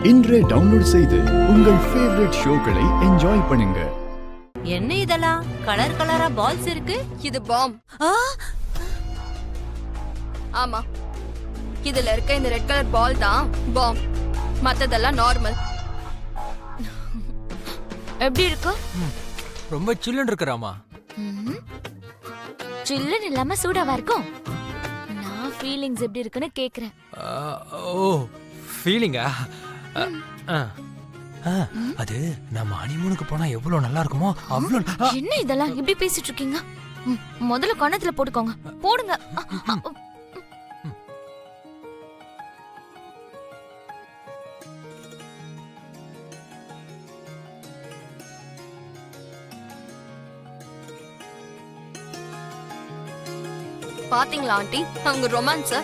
இன்றே டவுன்லோட் செய்து உங்கள் ஃபேவரட் ஷோக்களை என்ஜாய் பண்ணுங்க. என்ன இதெல்லாம் கலர் கலரா பால்ஸ் இருக்கு? இது பாம். ஆமா, இதுல இருக்க இந்த ரெட் கலர் பால் தான் பாம். மத்ததெல்லாம் நார்மல். எப்படி இருக்கு? ரொம்ப சில்லுன்னு இருக்குறாமா. சில்லுன்னு இல்லாம சூடாவா இருக்கும். நான் ஃபீலிங்ஸ் எப்படி இருக்குன்னு கேக்குறேன். ஓ ஃபீலிங்கா? அது நம்ம ஹனிமூனுக்கு போனா எவ்வளவு நல்லா இருக்குமோ அவ்வளவு. என்ன இதெல்லாம் இப்படி பேசிட்டு இருக்கீங்க? முதல்ல கணத்துல போட்டுக்கோங்க. போடுங்க. பாத்தீங்களா ஆண்டி அவங்க ரொமான்ஸ்?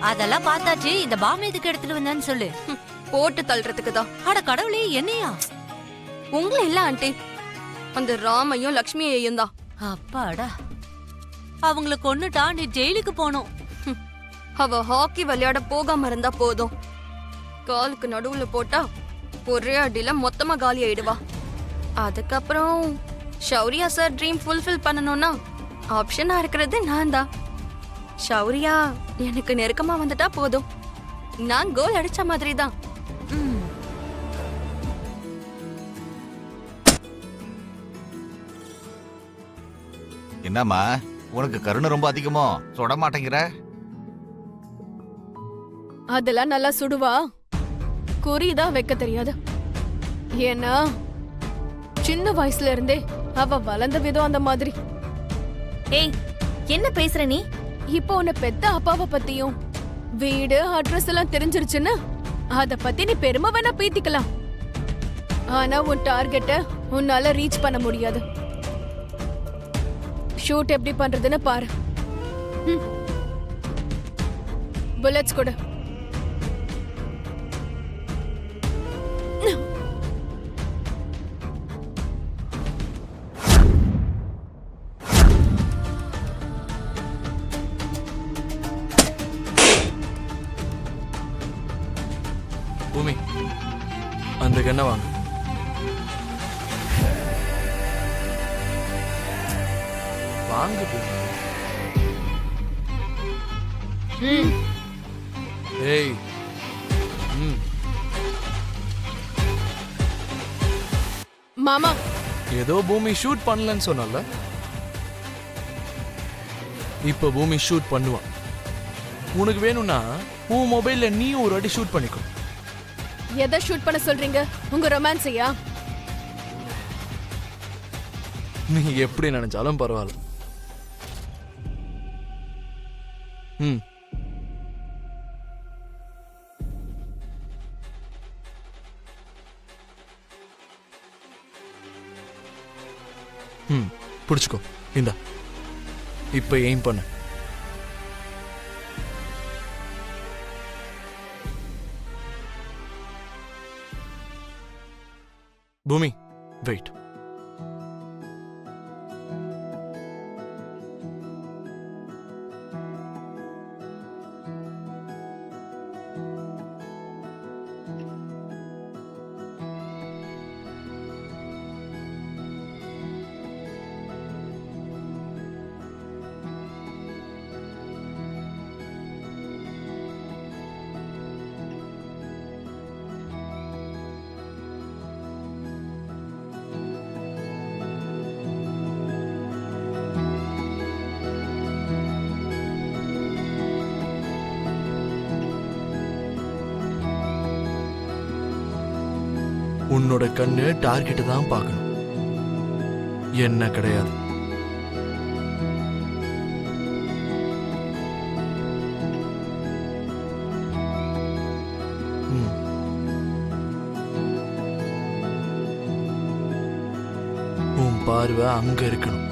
அதெல்லாம் பார்த்தாச்சு. இந்த பாம் எதுக்கு எடுத்துட்டு வந்தேன்னு சொல்லு. போட்டு தள்ளுறதுக்கு தான். அட கடவுளே, என்னையா? உங்களை இல்ல ஆண்டி, அந்த ராமையும் லக்ஷ்மியையும் தான். அப்பாடா, அவங்கள கொன்னுட்டா நீ ஜெயிலுக்கு போனோம். அவ ஹாக்கி விளையாட போகாம இருந்தா போதும். காலுக்கு நடுவுல போட்டா ஒரே அடியில மொத்தமா காலி ஆயிடுவா. அதுக்கப்புறம் ஷௌரியா சார் ட்ரீம் ஃபுல்ஃபில் பண்ணணும்னா ஆப்ஷனா இருக்கிறது நான் தான். ஷௌரியா எனக்கு நெருக்கமா வந்துட்டா போதும். நான் கோல் அடிச்ச மாதிரி தான். என்னம்மா உனக்கு கருணை ரொம்ப அதிகமோ? சுட மாட்டேங்கிற? அதெல்லாம் நல்லா சுடுவா, குறிதான் வைக்க தெரியாது. ஏன்னா சின்ன வயசுல இருந்தே அவ வளர்ந்த விதம் அந்த மாதிரி. ஏய், என்ன பேசுற நீ? இப்போ உன்னை பெத்த அப்பாவை பத்தியும் வீடு அட்ரஸ் எல்லாம் தெரிஞ்சிருச்சுன்னு அத பத்தி நீ பெருமை வேணா பீத்திக்கலாம். ஆனா உன் டார்கெட்ட உன்னால ரீச் பண்ண முடியாது. ஷூட் எப்படி பண்றதுன்னு பாரு. புல்லட்ஸ் கொடு. பூமி, அந்த கண்ணை வாங்க. வாங்க பூமி. ஏய், மாமா, ஏதோ பூமி ஷூட் பண்ணலன்னு சொன்னல, இப்ப பூமி ஷூட் பண்ணுவான். உனக்கு வேணும்னா உன் மொபைல்ல நீ ஒரு வாட்டி ஷூட் பண்ணிக்கோ. எதை ஷூட் பண்ண சொல்றீங்க? உங்க ரொமான்ஸையா? நீ எப்படி நினைச்சாலும் பரவாயில்ல. பிடிச்சுக்கோ. இந்தா, இப்ப எய்ம் பண்ணு. பூமி, வெயிட். உன்னோட கண்ணு டார்கெட் தான் பார்க்கணும், என்ன கிடையாது. உன் பார்வை அங்க இருக்கணும்.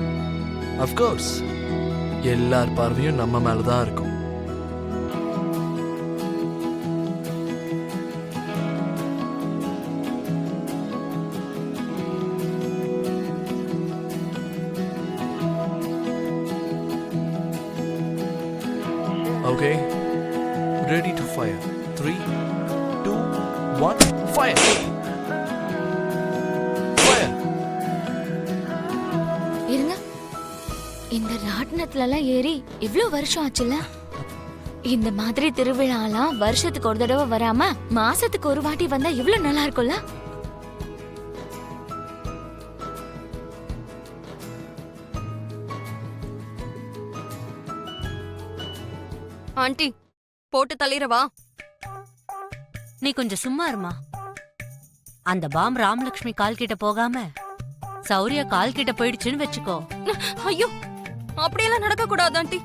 அஃப்கோர்ஸ் எல்லார் பார்வையும் நம்ம மேலதான் இருக்கும். Okay, ready to fire 3 2 1 fire fire இருங்க, இந்த ராட்டினத்துல எல்லாம் ஏறி இவ்ளோ வருஷம் ஆச்சுல்ல. இந்த மாதிரி திருவிழாலாம் வருஷத்துக்கு ஒரு தடவை வராம மாசத்துக்கு ஒரு வாட்டி வந்தா இவ்ளோ நல்லா இருக்கும்ல. ஆண்டி போட்டு தள்ளிரவா? நீ கொஞ்சம் சும்மா இருமா. அந்த பாம் ராமலட்சுமி கால் கிட்ட போகாம சௌரியா கால் கிட்ட போயிடுச்சுன்னு வச்சுக்கோ. ஐயோ, அப்படியெல்லாம் நடக்க கூடாது ஆண்டி.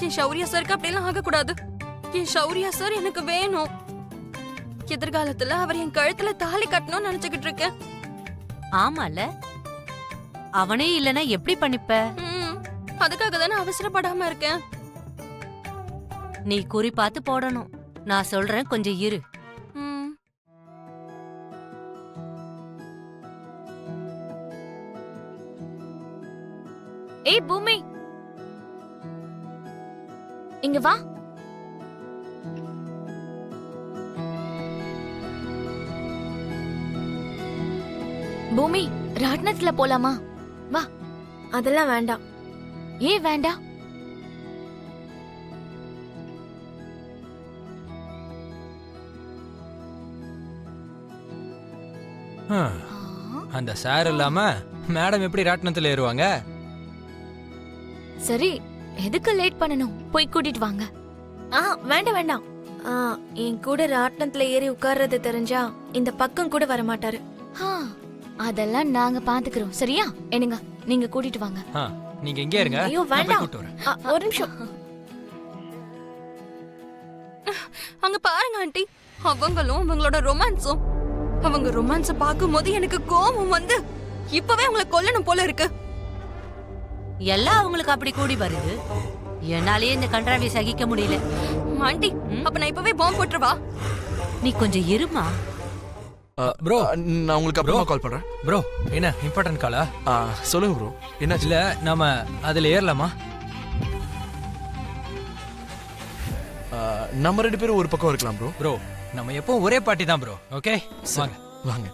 என் சௌரியா சாருக்கு அப்படியெல்லாம் ஆக கூடாது. என் சௌரியா சார் எனக்கு வேணும். எதிர்காலத்துல அவர் என் கழுத்துல தாலி கட்டணும்னு நினைச்சுக்கிட்டு இருக்கேன். ஆமால, அவனே இல்லனா எப்படி பண்ணிப்ப? அதுக்காக தானே அவசரப்படாம இருக்கேன். நீ குறி பார்த்து போடணும். நான் சொல்றேன், கொஞ்சம் இரு. ம். ஏய் பூமி, இங்க வா. பூமி, ராட்டினத்துல போலாமா? வா. அதெல்லாம் வேண்டாம். ஏன் வேண்டாம்? அந்த சார் இல்லாம மேடம் எப்படி ராட்டினத்துல ஏறுவாங்க? சரி, எதுக்கு லேட் பண்ணணும்? போய் கூட்டிட்டு வாங்க. வேண்டாம் வேண்டாம். என் கூட ராட்டினத்துல ஏறி உட்கார்றது தெரிஞ்சா இந்த பக்கம் கூட வர மாட்டாரு. அதெல்லாம் நாங்க பாத்துக்கிறோம், சரியா? என்னங்க, நீங்க கூட்டிட்டு வாங்க. நீங்க எங்கே இருங்க, ஐயோ நான் போய் வேண்டாம். கூட்டிட்டு வரேன். ஒரு நிமிஷம். அங்க பாருங்க ஆண்டி, அவங்களும் அவங்களோட ரொமான்ஸும். அவங்க ரொமான்ஸ பாக்கும்போது எனக்கு கோபம் வந்து இப்பவே அவங்கள கொல்லணும் போல இருக்கு. எல்லாம் அவங்களுக்கு அப்படி கூடி வருது. என்னாலேயே இந்த கன்றாவி சகிக்க முடியல. ஆண்டி, அப்ப நான் இப்பவே பாம்பு போட்டுருவா? நீ கொஞ்சம் இருமா. ப்ரோ, நான் உங்களுக்கு அப்புறமா கால் பண்றேன். ப்ரோ, என்ன இம்பார்ட்டன்ட் காலா? சொல்லுங்க ப்ரோ, என்னாச்சு? இல்ல, நாம அதுல ஏறலாமா? நம்ம 2 பேரும் ஒரு பக்கம் இருக்கலாம் ப்ரோ. ப்ரோ, நம்ம எப்பவும் ஒரே பார்ட்டி தான் ப்ரோ. ஓகே, வாங்க வாங்க.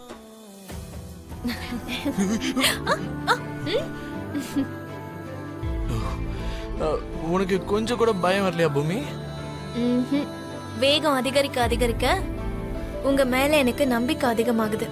உனக்கு கொஞ்சம் கூட பயம் வரலையா பூமி? வேகம் அதிகரிக்க அதிகரிக்க உங்க மேல எனக்கு நம்பிக்கை அதிகமாகுது.